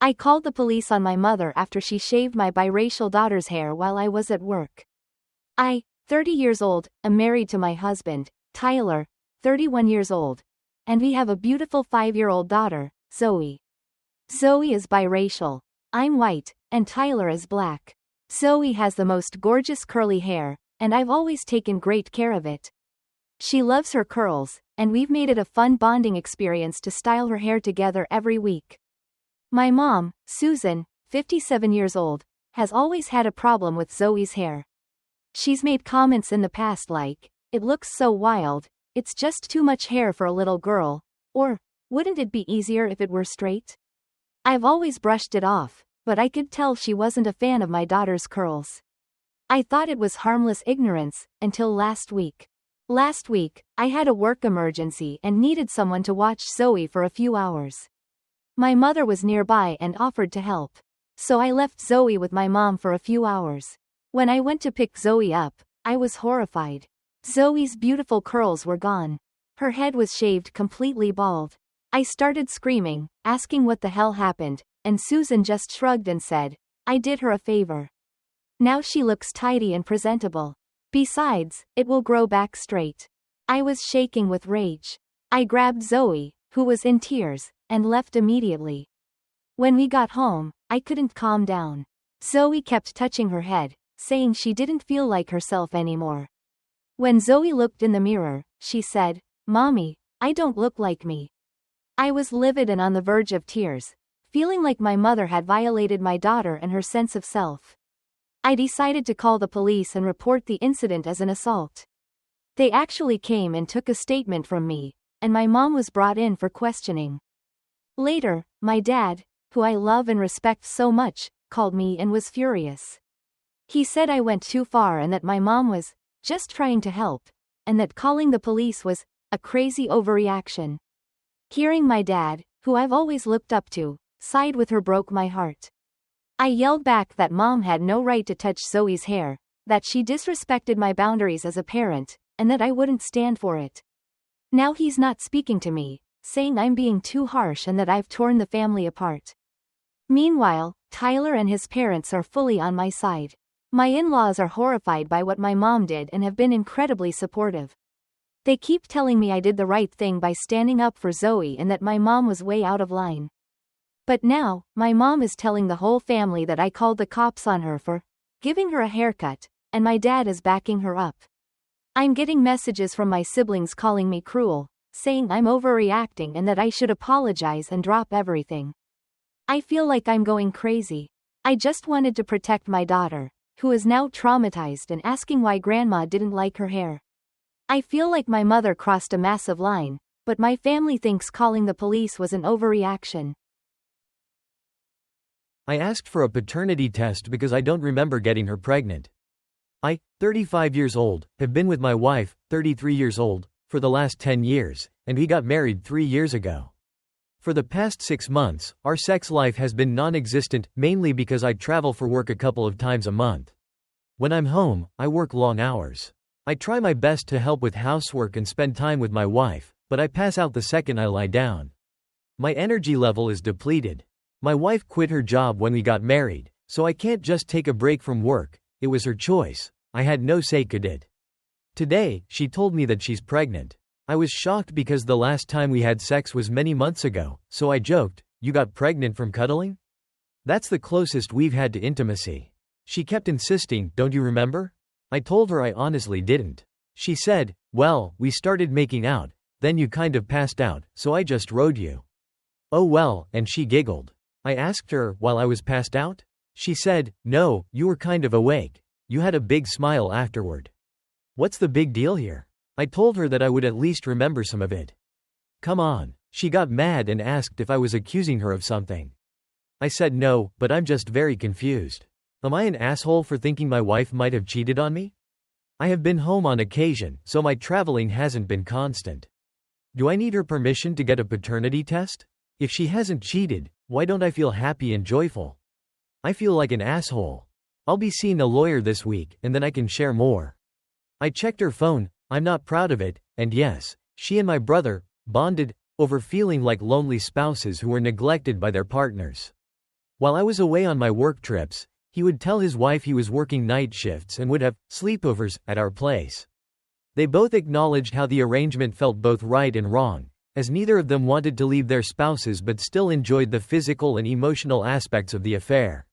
I called the police on my mother after she shaved my biracial daughter's hair while I was at work. I, 30 years old, am married to my husband, Tyler, 31 years old, and we have a beautiful 5-year-old daughter, Zoe. Zoe is biracial. I'm white, and Tyler is black. Zoe has the most gorgeous curly hair, and I've always taken great care of it. She loves her curls, and we've made it a fun bonding experience to style her hair together every week. My mom, Susan, 57 years old, has always had a problem with Zoe's hair. She's made comments in the past like, "It looks so wild, it's just too much hair for a little girl," or, "Wouldn't it be easier if it were straight?" I've always brushed it off, but I could tell she wasn't a fan of my daughter's curls. I thought it was harmless ignorance, until last week. Last week, I had a work emergency and needed someone to watch Zoe for a few hours. My mother was nearby and offered to help. So I left Zoe with my mom for a few hours. When I went to pick Zoe up, I was horrified. Zoe's beautiful curls were gone. Her head was shaved completely bald. I started screaming, asking what the hell happened, and Susan just shrugged and said, "I did her a favor. Now she looks tidy and presentable. Besides, it will grow back straight." I was shaking with rage. I grabbed Zoe, who was in tears, and left immediately. When we got home, I couldn't calm down. Zoe kept touching her head, saying she didn't feel like herself anymore. When Zoe looked in the mirror, she said, "Mommy, I don't look like me." I was livid and on the verge of tears, feeling like my mother had violated my daughter and her sense of self. I decided to call the police and report the incident as an assault. They actually came and took a statement from me, and my mom was brought in for questioning. Later, my dad, who I love and respect so much, called me and was furious. He said I went too far and that my mom was just trying to help, and that calling the police was a crazy overreaction. Hearing my dad, who I've always looked up to, side with her broke my heart. I yelled back that mom had no right to touch Zoe's hair, that she disrespected my boundaries as a parent, and that I wouldn't stand for it. Now he's not speaking to me, saying I'm being too harsh and that I've torn the family apart. Meanwhile, Tyler and his parents are fully on my side. My in-laws are horrified by what my mom did and have been incredibly supportive. They keep telling me I did the right thing by standing up for Zoe and that my mom was way out of line. But now, my mom is telling the whole family that I called the cops on her for giving her a haircut, and my dad is backing her up. I'm getting messages from my siblings calling me cruel, saying I'm overreacting and that I should apologize and drop everything. I feel like I'm going crazy. I just wanted to protect my daughter, who is now traumatized and asking why grandma didn't like her hair. I feel like my mother crossed a massive line, but my family thinks calling the police was an overreaction. I asked for a paternity test because I don't remember getting her pregnant. I, 35 years old, have been with my wife, 33 years old, for the last 10 years, and we got married 3 years ago. For the past 6 months, our sex life has been non-existent, mainly because I travel for work a couple of times a month. When I'm home, I work long hours. I try my best to help with housework and spend time with my wife, but I pass out the second I lie down. My energy level is depleted. My wife quit her job when we got married, so I can't just take a break from work. It was her choice. I had no say could it. Today, she told me that she's pregnant. I was shocked because the last time we had sex was many months ago, so I joked, "You got pregnant from cuddling?" That's the closest we've had to intimacy. She kept insisting, "Don't you remember?" I told her I honestly didn't. She said, "Well, we started making out, then you kind of passed out, so I just rode you." Oh well, and she giggled. I asked her, "While I was passed out?" She said, "No, you were kind of awake. You had a big smile afterward." What's the big deal here? I told her that I would at least remember some of it. Come on. She got mad and asked if I was accusing her of something. I said no, but I'm just very confused. Am I an asshole for thinking my wife might have cheated on me? I have been home on occasion, so my traveling hasn't been constant. Do I need her permission to get a paternity test? If she hasn't cheated, why don't I feel happy and joyful? I feel like an asshole. I'll be seeing a lawyer this week, and then I can share more. I checked her phone. I'm not proud of it, and yes, she and my brother bonded over feeling like lonely spouses who were neglected by their partners. While I was away on my work trips, he would tell his wife he was working night shifts and would have sleepovers at our place. They both acknowledged how the arrangement felt both right and wrong, as neither of them wanted to leave their spouses but still enjoyed the physical and emotional aspects of the affair.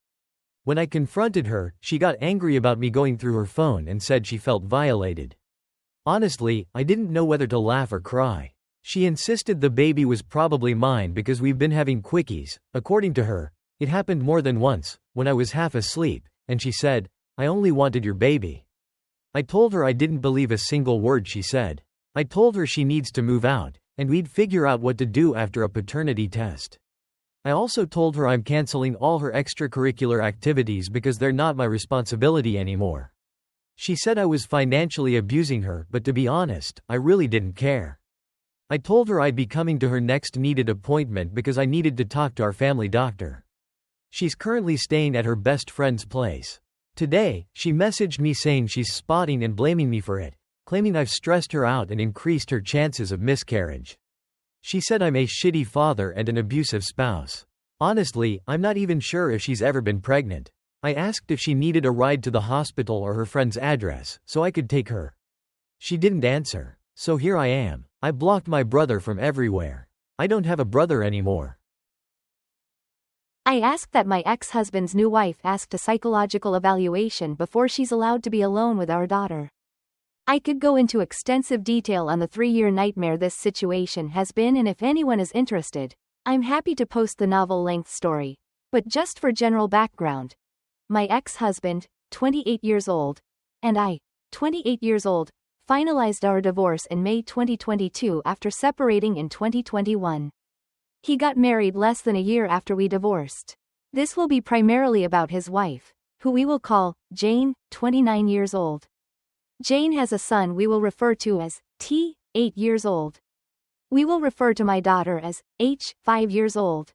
When I confronted her, she got angry about me going through her phone and said she felt violated. Honestly, I didn't know whether to laugh or cry. She insisted the baby was probably mine because we've been having quickies. According to her, it happened more than once, when I was half asleep, and she said, "I only wanted your baby." I told her I didn't believe a single word she said. I told her she needs to move out, and we'd figure out what to do after a paternity test. I also told her I'm canceling all her extracurricular activities because they're not my responsibility anymore. She said I was financially abusing her, but to be honest, I really didn't care. I told her I'd be coming to her next needed appointment because I needed to talk to our family doctor. She's currently staying at her best friend's place. Today, she messaged me saying she's spotting and blaming me for it, claiming I've stressed her out and increased her chances of miscarriage. She said I'm a shitty father and an abusive spouse. Honestly, I'm not even sure if she's ever been pregnant. I asked if she needed a ride to the hospital or her friend's address, so I could take her. She didn't answer. So here I am. I blocked my brother from everywhere. I don't have a brother anymore. I asked that my ex-husband's new wife asked a psychological evaluation before she's allowed to be alone with our daughter. I could go into extensive detail on the 3-year nightmare this situation has been, and if anyone is interested, I'm happy to post the novel-length story. But just for general background, my ex-husband, 28 years old, and I, 28 years old, finalized our divorce in May 2022 after separating in 2021. He got married less than a year after we divorced. This will be primarily about his wife, who we will call Jane, 29 years old. Jane has a son we will refer to as T, 8 years old. We will refer to my daughter as H, 5 years old.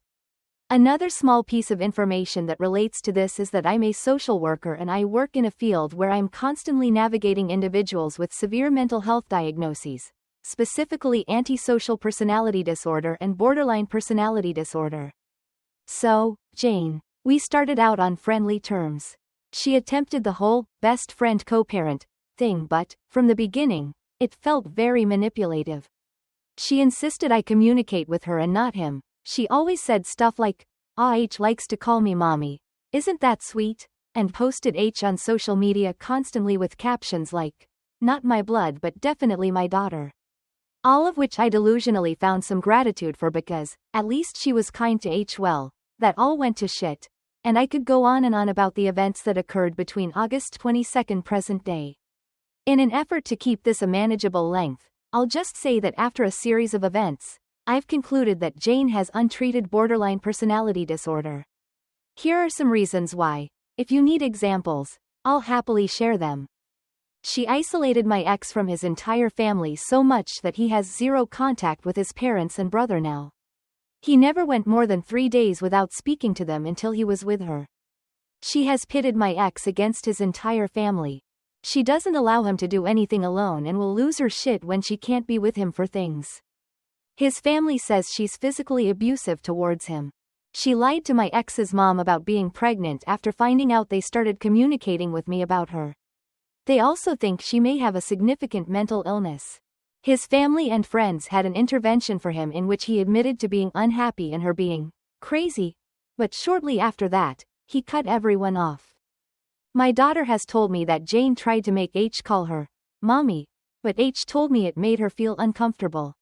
Another small piece of information that relates to this is that I'm a social worker and I work in a field where I'm constantly navigating individuals with severe mental health diagnoses, specifically antisocial personality disorder and borderline personality disorder. So, Jane, we started out on friendly terms. She attempted the whole best friend co-parent thing, but, from the beginning, it felt very manipulative. She insisted I communicate with her and not him. She always said stuff like, H likes to call me mommy. Isn't that sweet? And posted H on social media constantly with captions like, not my blood but definitely my daughter. All of which I delusionally found some gratitude for because, at least she was kind to H. Well, that all went to shit. And I could go on and on about the events that occurred between August 22nd present day. In an effort to keep this a manageable length, I'll just say that after a series of events, I've concluded that Jane has untreated borderline personality disorder. Here are some reasons why. If you need examples, I'll happily share them. She isolated my ex from his entire family so much that he has zero contact with his parents and brother now. He never went more than 3 days without speaking to them until he was with her. She has pitted my ex against his entire family. She doesn't allow him to do anything alone and will lose her shit when she can't be with him for things. His family says she's physically abusive towards him. She lied to my ex's mom about being pregnant after finding out they started communicating with me about her. They also think she may have a significant mental illness. His family and friends had an intervention for him in which he admitted to being unhappy and her being crazy, but shortly after that, he cut everyone off. My daughter has told me that Jane tried to make H call her mommy, but H told me it made her feel uncomfortable.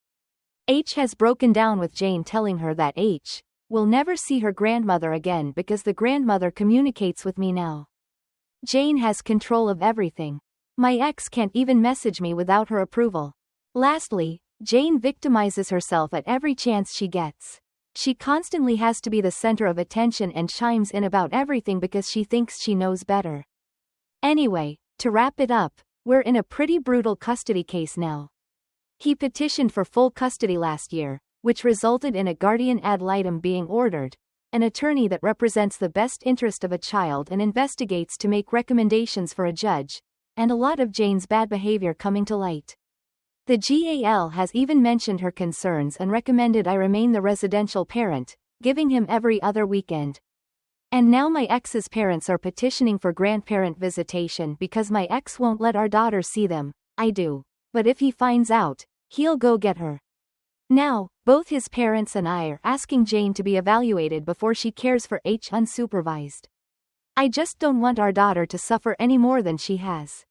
H has broken down with Jane telling her that H will never see her grandmother again because the grandmother communicates with me now. Jane has control of everything. My ex can't even message me without her approval. Lastly, Jane victimizes herself at every chance she gets. She constantly has to be the center of attention and chimes in about everything because she thinks she knows better. Anyway, to wrap it up, we're in a pretty brutal custody case now. He petitioned for full custody last year, which resulted in a guardian ad litem being ordered, an attorney that represents the best interest of a child and investigates to make recommendations for a judge, and a lot of Jane's bad behavior coming to light. The GAL has even mentioned her concerns and recommended I remain the residential parent, giving him every other weekend. And now my ex's parents are petitioning for grandparent visitation because my ex won't let our daughter see them. I do. But if he finds out, he'll go get her. Now, both his parents and I are asking Jane to be evaluated before she cares for H unsupervised. I just don't want our daughter to suffer any more than she has.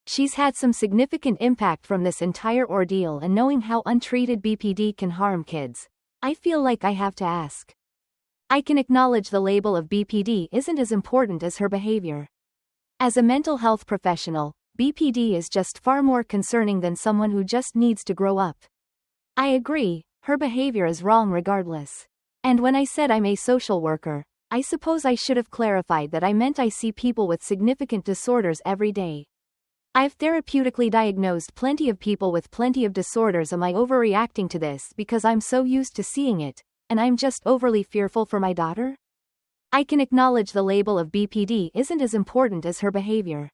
She's had some significant impact from this entire ordeal, and knowing how untreated BPD can harm kids, I feel like I have to ask. I can acknowledge the label of BPD isn't as important as her behavior. As a mental health professional, BPD is just far more concerning than someone who just needs to grow up. I agree, her behavior is wrong regardless. And when I said I'm a social worker, I suppose I should have clarified that I meant I see people with significant disorders every day. I've therapeutically diagnosed plenty of people with plenty of disorders. Am I overreacting to this because I'm so used to seeing it, and I'm just overly fearful for my daughter? I can acknowledge the label of BPD isn't as important as her behavior.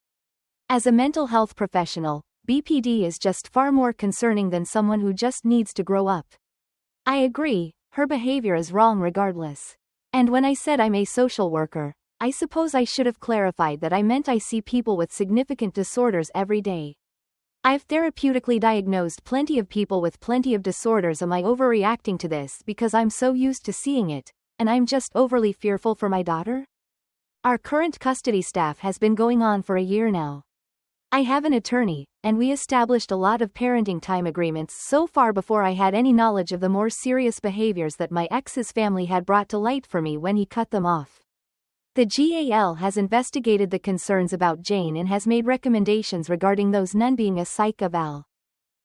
As a mental health professional, BPD is just far more concerning than someone who just needs to grow up. I agree, her behavior is wrong regardless. And when I said I'm a social worker, I suppose I should have clarified that I meant I see people with significant disorders every day. I've therapeutically diagnosed plenty of people with plenty of disorders. Am I overreacting to this because I'm so used to seeing it, and I'm just overly fearful for my daughter? Our current custody staff has been going on for a year now. I have an attorney, and we established a lot of parenting time agreements so far before I had any knowledge of the more serious behaviors that my ex's family had brought to light for me when he cut them off. The GAL has investigated the concerns about Jane and has made recommendations regarding those, none being a psych eval.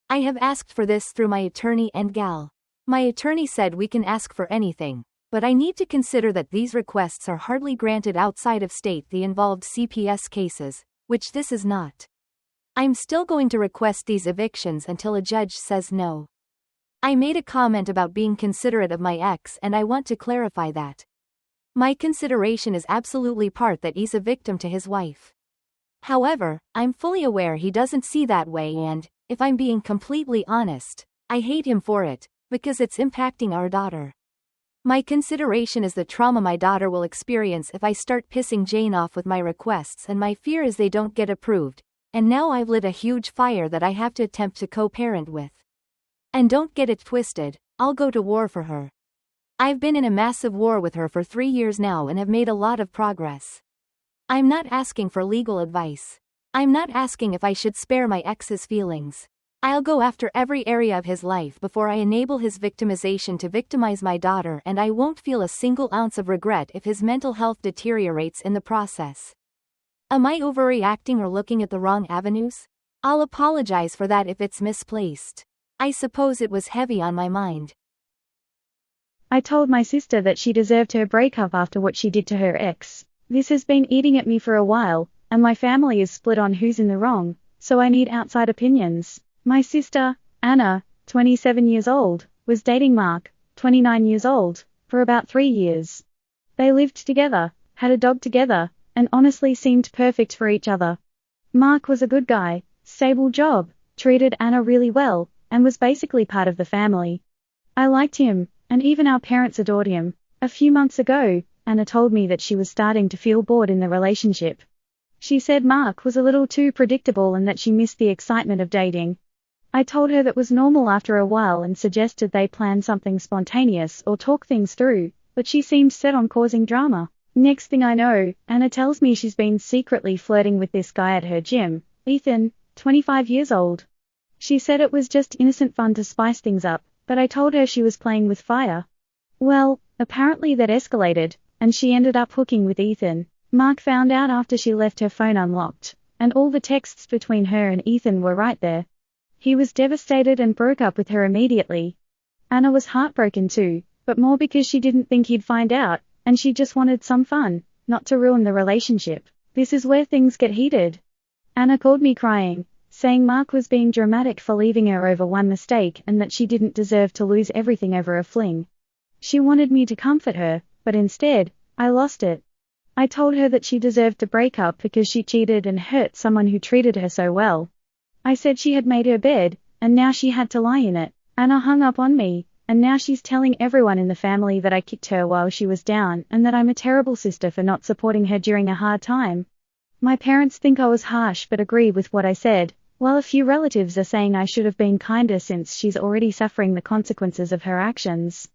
I have asked for this through my attorney and GAL. My attorney said we can ask for anything, but I need to consider that these requests are hardly granted outside of state the involved CPS cases, which this is not. I'm still going to request these evictions until a judge says no. I made a comment about being considerate of my ex, and I want to clarify that. My consideration is absolutely part that he's a victim to his wife. However, I'm fully aware he doesn't see that way, and, if I'm being completely honest, I hate him for it, because it's impacting our daughter. My consideration is the trauma my daughter will experience if I start pissing Jane off with my requests, and my fear is they don't get approved, and now I've lit a huge fire that I have to attempt to co-parent with. And don't get it twisted, I'll go to war for her. I've been in a massive war with her for 3 years now and have made a lot of progress. I'm not asking for legal advice. I'm not asking if I should spare my ex's feelings. I'll go after every area of his life before I enable his victimization to victimize my daughter, and I won't feel a single ounce of regret if his mental health deteriorates in the process. Am I overreacting or looking at the wrong avenues? I'll apologize for that if it's misplaced. I suppose it was heavy on my mind. I told my sister that she deserved her breakup after what she did to her ex. This has been eating at me for a while, and my family is split on who's in the wrong, so I need outside opinions. My sister, Anna, 27 years old, was dating Mark, 29 years old, for about 3 years. They lived together, had a dog together, and honestly seemed perfect for each other. Mark was a good guy, stable job, treated Anna really well, and was basically part of the family. I liked him, and even our parents adored him. A few months ago, Anna told me that she was starting to feel bored in the relationship. She said Mark was a little too predictable and that she missed the excitement of dating. I told her that was normal after a while and suggested they plan something spontaneous or talk things through, but she seemed set on causing drama. Next thing I know, Anna tells me she's been secretly flirting with this guy at her gym, Ethan, 25 years old. She said it was just innocent fun to spice things up, but I told her she was playing with fire. Well, apparently that escalated, and she ended up hooking with Ethan. Mark found out after she left her phone unlocked, and all the texts between her and Ethan were right there. He was devastated and broke up with her immediately. Anna was heartbroken too, but more because she didn't think he'd find out, and she just wanted some fun, not to ruin the relationship. This is where things get heated. Anna called me crying, saying Mark was being dramatic for leaving her over one mistake and that she didn't deserve to lose everything over a fling. She wanted me to comfort her, but instead, I lost it. I told her that she deserved to break up because she cheated and hurt someone who treated her so well. I said she had made her bed, and now she had to lie in it. Anna hung up on me, and now she's telling everyone in the family that I kicked her while she was down and that I'm a terrible sister for not supporting her during a hard time. My parents think I was harsh but agree with what I said, while a few relatives are saying I should have been kinder since she's already suffering the consequences of her actions.